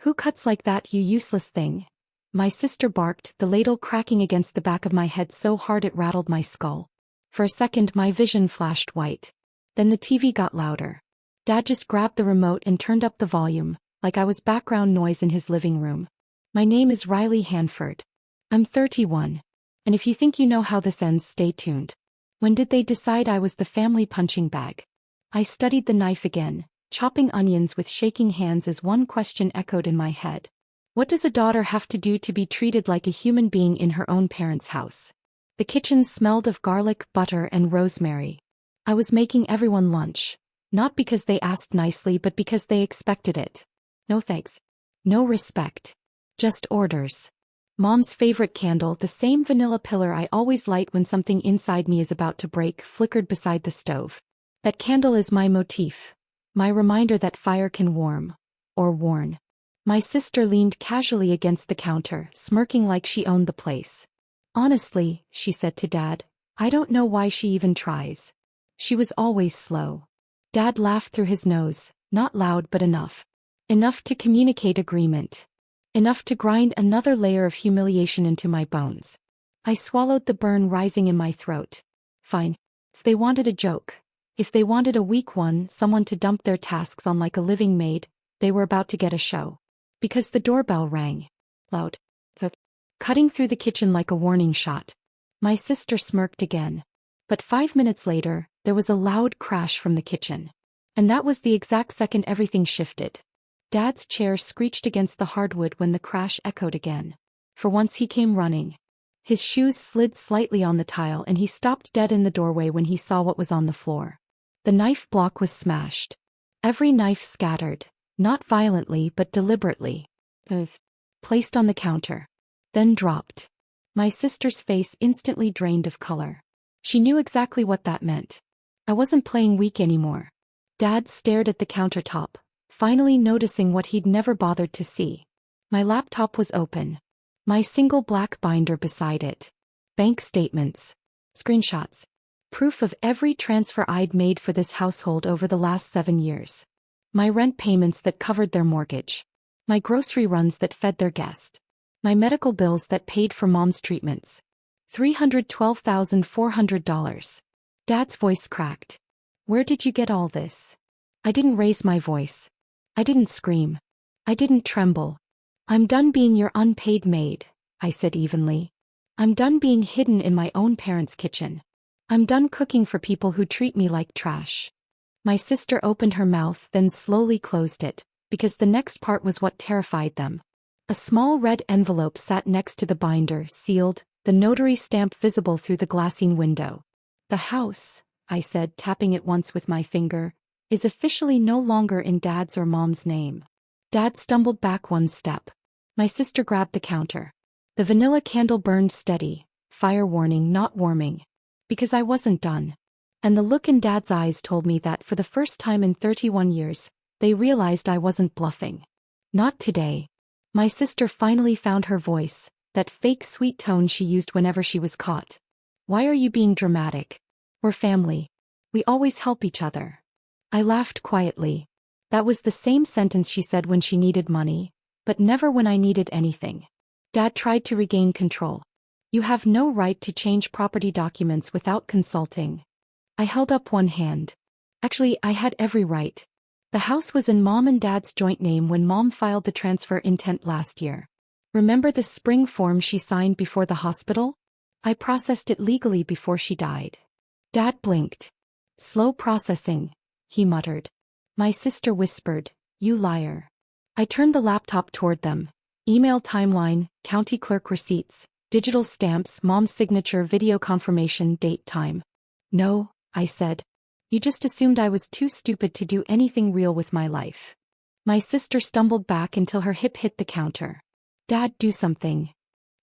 Who cuts like that, you useless thing? My sister barked, the ladle cracking against the back of my head so hard it rattled my skull. For a second my vision flashed white. Then the TV got louder. Dad just grabbed the remote and turned up the volume, like I was background noise in his living room. My name is Riley Hanford. I'm 31. And if you think you know how this ends, stay tuned. When did they decide I was the family punching bag? I studied the knife again, chopping onions with shaking hands as one question echoed in my head. What does a daughter have to do to be treated like a human being in her own parents' house? The kitchen smelled of garlic, butter, and rosemary. I was making everyone lunch. Not because they asked nicely but because they expected it. No thanks. No respect. Just orders. Mom's favorite candle, the same vanilla pillar I always light when something inside me is about to break, flickered beside the stove. That candle is my motif. My reminder that fire can warm. Or warn. My sister leaned casually against the counter, smirking like she owned the place. Honestly, she said to Dad, I don't know why she even tries. She was always slow. Dad laughed through his nose, not loud but enough. Enough to communicate agreement. Enough to grind another layer of humiliation into my bones. I swallowed the burn rising in my throat. Fine. If they wanted a joke, if they wanted a weak one, someone to dump their tasks on like a living maid, they were about to get a show. Because the doorbell rang. Loud. Cutting through the kitchen like a warning shot. My sister smirked again. But 5 minutes later, there was a loud crash from the kitchen. And that was the exact second everything shifted. Dad's chair screeched against the hardwood when the crash echoed again. For once he came running. His shoes slid slightly on the tile and he stopped dead in the doorway when he saw what was on the floor. The knife block was smashed. Every knife scattered, not violently but deliberately. Placed on the counter. Then dropped. My sister's face instantly drained of color. She knew exactly what that meant. I wasn't playing weak anymore. Dad stared at the countertop, finally noticing what he'd never bothered to see. My laptop was open. My single black binder beside it. Bank statements. Screenshots. Proof of every transfer I'd made for this household over the last 7 years. My rent payments that covered their mortgage. My grocery runs that fed their guest. My medical bills that paid for Mom's treatments. $312,400. Dad's voice cracked. Where did you get all this? I didn't raise my voice. I didn't scream. I didn't tremble. I'm done being your unpaid maid, I said evenly. I'm done being hidden in my own parents' kitchen. I'm done cooking for people who treat me like trash. My sister opened her mouth then slowly closed it, because the next part was what terrified them. A small red envelope sat next to the binder, sealed, the notary stamp visible through the glassine window. The house, I said, tapping it once with my finger, is officially no longer in Dad's or Mom's name. Dad stumbled back one step. My sister grabbed the counter. The vanilla candle burned steady, fire warning not warming. Because I wasn't done. And the look in Dad's eyes told me that for the first time in 31 years, they realized I wasn't bluffing. Not today. My sister finally found her voice, that fake sweet tone she used whenever she was caught. Why are you being dramatic? We're family. We always help each other. I laughed quietly. That was the same sentence she said when she needed money, but never when I needed anything. Dad tried to regain control. You have no right to change property documents without consulting. I held up one hand. Actually, I had every right. The house was in Mom and Dad's joint name when Mom filed the transfer intent last year. Remember the spring form she signed before the hospital? I processed it legally before she died. Dad blinked. Slow processing, he muttered. My sister whispered, you liar. I turned the laptop toward them. Email timeline, county clerk receipts, digital stamps, Mom's signature, video confirmation, date, time. No, I said. You just assumed I was too stupid to do anything real with my life. My sister stumbled back until her hip hit the counter. Dad, do something.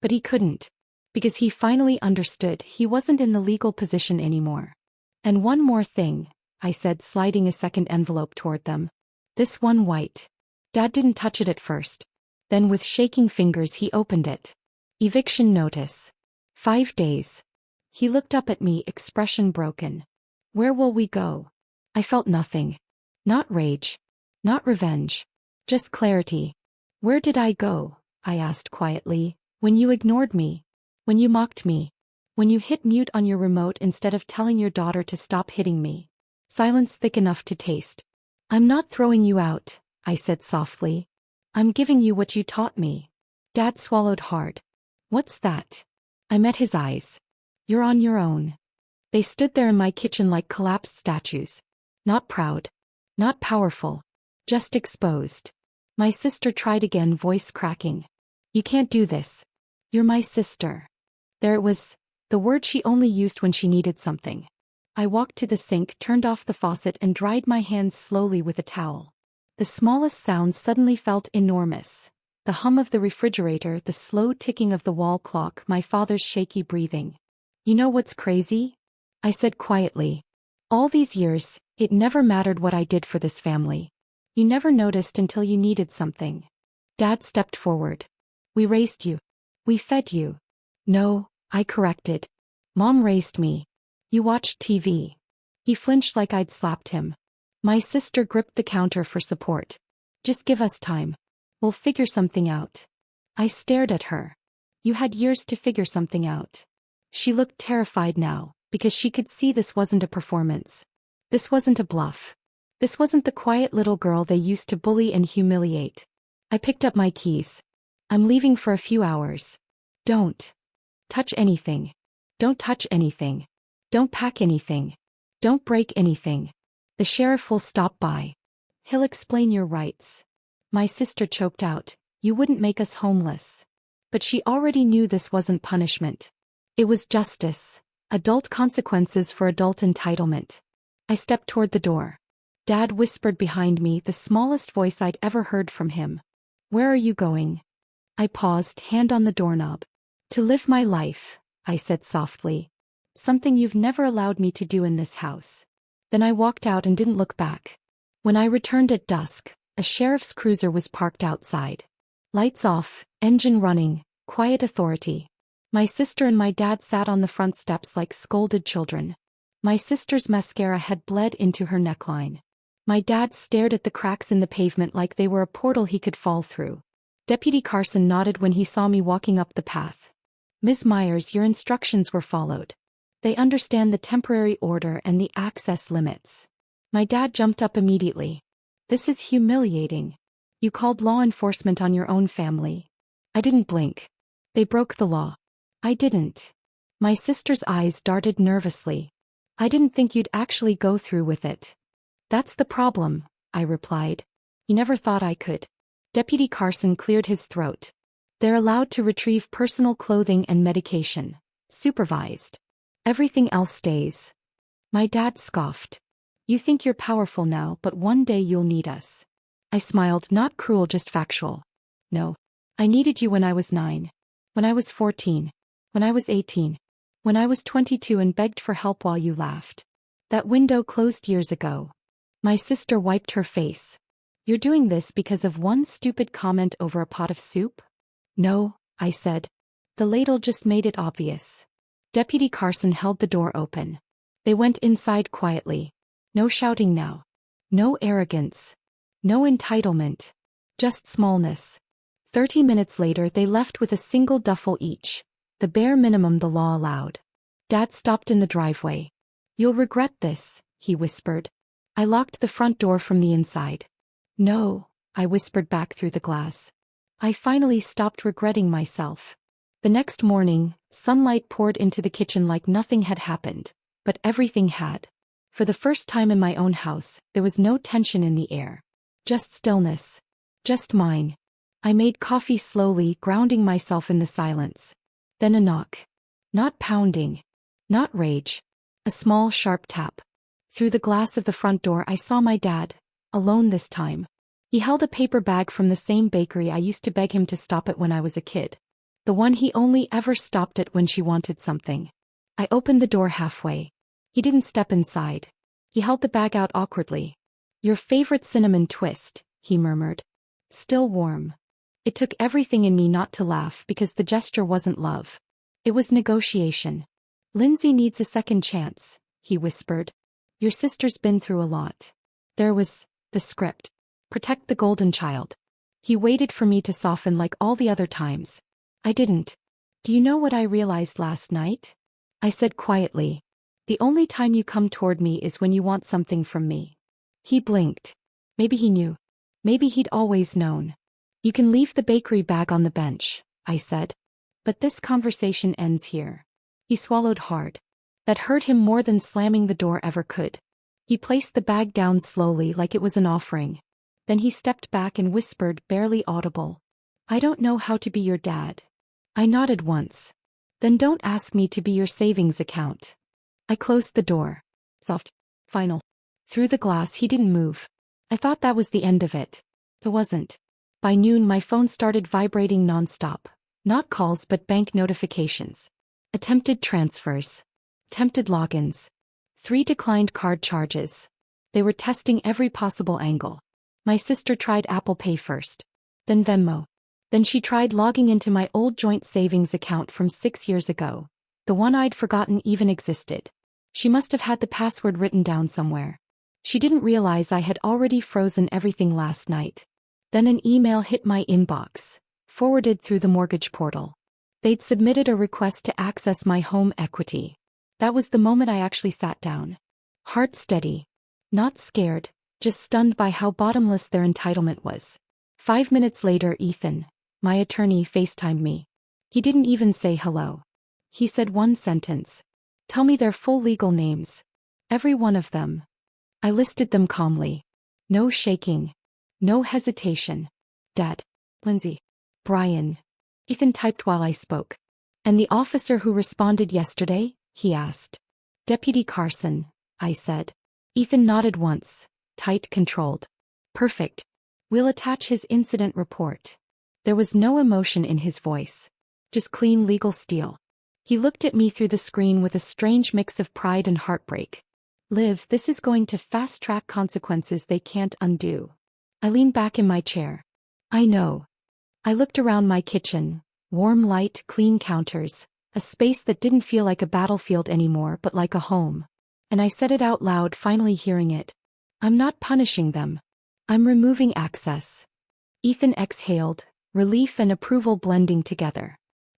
But he couldn't. Because he finally understood he wasn't in the legal position anymore. And one more thing, I said, sliding a second envelope toward them. This one white. Dad didn't touch it at first. Then with shaking fingers he opened it. Eviction notice. 5 days. He looked up at me, expression broken. Where will we go? I felt nothing. Not rage. Not revenge. Just clarity. Where did I go? I asked quietly. When you ignored me. When you mocked me. When you hit mute on your remote instead of telling your daughter to stop hitting me. Silence thick enough to taste. I'm not throwing you out, I said softly. I'm giving you what you taught me. Dad swallowed hard. What's that? I met his eyes. You're on your own. They stood there in my kitchen like collapsed statues. Not proud. Not powerful. Just exposed. My sister tried again, voice cracking. You can't do this. You're my sister. There it was, the word she only used when she needed something. I walked to the sink, turned off the faucet and dried my hands slowly with a towel. The smallest sound suddenly felt enormous. The hum of the refrigerator, the slow ticking of the wall clock, my father's shaky breathing. You know what's crazy? I said quietly. All these years, it never mattered what I did for this family. You never noticed until you needed something. Dad stepped forward. We raised you. We fed you. No, I corrected. Mom raised me. You watched TV. He flinched like I'd slapped him. My sister gripped the counter for support. Just give us time. We'll figure something out. I stared at her. You had years to figure something out. She looked terrified now, because she could see this wasn't a performance. This wasn't a bluff. This wasn't the quiet little girl they used to bully and humiliate. I picked up my keys. I'm leaving for a few hours. Don't touch anything. Don't touch anything. Don't pack anything. Don't break anything. The sheriff will stop by. He'll explain your rights. My sister choked out, you wouldn't make us homeless. But she already knew this wasn't punishment. It was justice. Adult consequences for adult entitlement. I stepped toward the door. Dad whispered behind me, the smallest voice I'd ever heard from him. Where are you going? I paused, hand on the doorknob. To live my life, I said softly. Something you've never allowed me to do in this house. Then I walked out and didn't look back. When I returned at dusk, a sheriff's cruiser was parked outside. Lights off, engine running, quiet authority. My sister and my dad sat on the front steps like scolded children. My sister's mascara had bled into her neckline. My dad stared at the cracks in the pavement like they were a portal he could fall through. Deputy Carson nodded when he saw me walking up the path. Ms. Myers, your instructions were followed. They understand the temporary order and the access limits. My dad jumped up immediately. This is humiliating. You called law enforcement on your own family. I didn't blink. They broke the law. I didn't. My sister's eyes darted nervously. I didn't think you'd actually go through with it. That's the problem, I replied. You never thought I could. Deputy Carson cleared his throat. They're allowed to retrieve personal clothing and medication. Supervised. Everything else stays. My dad scoffed. You think you're powerful now, but one day you'll need us. I smiled, not cruel, just factual. No. I needed you when I was 9. When I was 14. When I was 18. When I was 22 and begged for help while you laughed. That window closed years ago. My sister wiped her face. You're doing this because of one stupid comment over a pot of soup? No, I said. The ladle just made it obvious. Deputy Carson held the door open. They went inside quietly. No shouting now. No arrogance. No entitlement. Just smallness. 30 minutes later they left with a single duffel each. The bare minimum the law allowed. Dad stopped in the driveway. You'll regret this, he whispered. I locked the front door from the inside. No, I whispered back through the glass. I finally stopped regretting myself. The next morning, sunlight poured into the kitchen like nothing had happened, but everything had. For the first time in my own house, there was no tension in the air. Just stillness. Just mine. I made coffee slowly, grounding myself in the silence. Then a knock. Not pounding. Not rage. A small, sharp tap. Through the glass of the front door I saw my dad, alone this time. He held a paper bag from the same bakery I used to beg him to stop at when I was a kid. The one he only ever stopped at when she wanted something. I opened the door halfway. He didn't step inside. He held the bag out awkwardly. Your favorite cinnamon twist, he murmured. Still warm. It took everything in me not to laugh because the gesture wasn't love. It was negotiation. Lindsay needs a second chance, he whispered. Your sister's been through a lot. There was the script. Protect the golden child. He waited for me to soften like all the other times. I didn't. Do you know what I realized last night? I said quietly. The only time you come toward me is when you want something from me. He blinked. Maybe he knew. Maybe he'd always known. You can leave the bakery bag on the bench, I said. But this conversation ends here. He swallowed hard. That hurt him more than slamming the door ever could. He placed the bag down slowly like it was an offering. Then he stepped back and whispered, barely audible. I don't know how to be your dad. I nodded once. Then don't ask me to be your savings account. I closed the door. Soft. Final. Through the glass he didn't move. I thought that was the end of it. It wasn't. By noon my phone started vibrating nonstop. Not calls but bank notifications. Attempted transfers. Attempted logins. 3 declined card charges. They were testing every possible angle. My sister tried Apple Pay first. Then Venmo. Then she tried logging into my old joint savings account from 6 years ago. The one I'd forgotten even existed. She must have had the password written down somewhere. She didn't realize I had already frozen everything last night. Then an email hit my inbox, forwarded through the mortgage portal. They'd submitted a request to access my home equity. That was the moment I actually sat down. Heart steady. Not scared, just stunned by how bottomless their entitlement was. 5 minutes later Ethan, my attorney, FaceTimed me. He didn't even say hello. He said one sentence. Tell me their full legal names. Every one of them. I listed them calmly. No shaking. No hesitation. Dad. Lindsay. Brian. Ethan typed while I spoke. And the officer who responded yesterday? He asked. Deputy Carson, I said. Ethan nodded once. Tight, controlled. Perfect. We'll attach his incident report. There was no emotion in his voice. Just clean legal steel. He looked at me through the screen with a strange mix of pride and heartbreak. Liv, this is going to fast-track consequences they can't undo. I leaned back in my chair. I know. I looked around my kitchen. Warm light, clean counters. A space that didn't feel like a battlefield anymore but like a home. And I said it out loud, finally hearing it. I'm not punishing them. I'm removing access. Ethan exhaled, relief and approval blending together.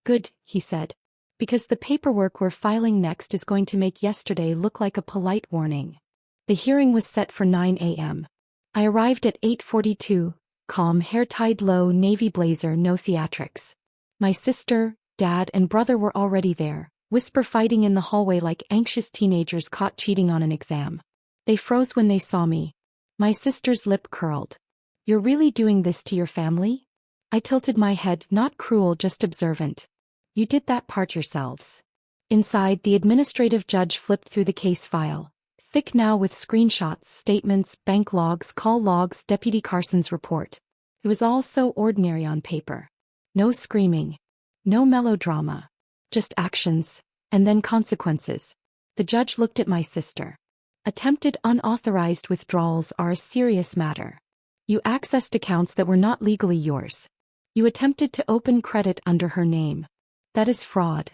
Good, he said. Because the paperwork we're filing next is going to make yesterday look like a polite warning. The hearing was set for 9 a.m. I arrived at 8:42, calm, hair tied low, navy blazer, no theatrics. My sister, dad and brother were already there, whisper fighting in the hallway like anxious teenagers caught cheating on an exam. They froze when they saw me. My sister's lip curled. You're really doing this to your family? I tilted my head, not cruel, just observant. You did that part yourselves. Inside, the administrative judge flipped through the case file. Thick now with screenshots, statements, bank logs, call logs, Deputy Carson's report. It was all so ordinary on paper. No screaming. No melodrama. Just actions, and then consequences. The judge looked at my sister. Attempted unauthorized withdrawals are a serious matter. You accessed accounts that were not legally yours. You attempted to open credit under her name. That is fraud.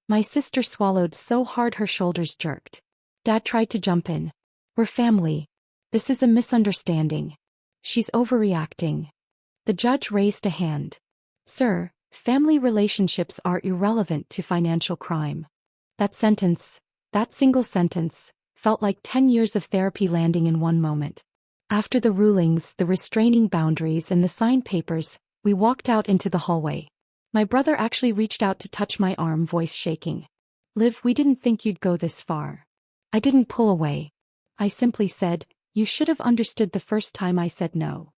My sister swallowed so hard her shoulders jerked. Dad tried to jump in. We're family. This is a misunderstanding. She's overreacting. The judge raised a hand. Sir, family relationships are irrelevant to financial crime. That sentence, that single sentence, felt like 10 years of therapy landing in one moment. After the rulings, the restraining boundaries and the signed papers, we walked out into the hallway. My brother actually reached out to touch my arm, voice shaking. Liv, we didn't think you'd go this far. I didn't pull away. I simply said, you should have understood the first time I said no.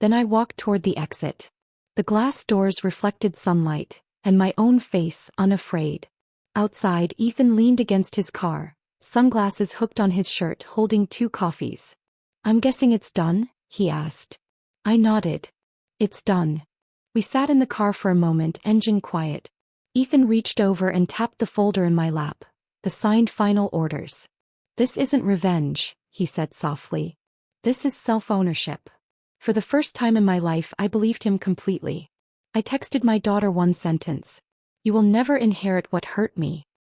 Then I walked toward the exit. The glass doors reflected sunlight, and my own face, unafraid. Outside, Ethan leaned against his car, sunglasses hooked on his shirt, holding 2 coffees. I'm guessing it's done? He asked. I nodded. It's done. We sat in the car for a moment, engine quiet. Ethan reached over and tapped the folder in my lap. The signed final orders. This isn't revenge, he said softly. This is self-ownership. For the first time in my life I believed him completely. I texted my daughter one sentence. You will never inherit what hurt me.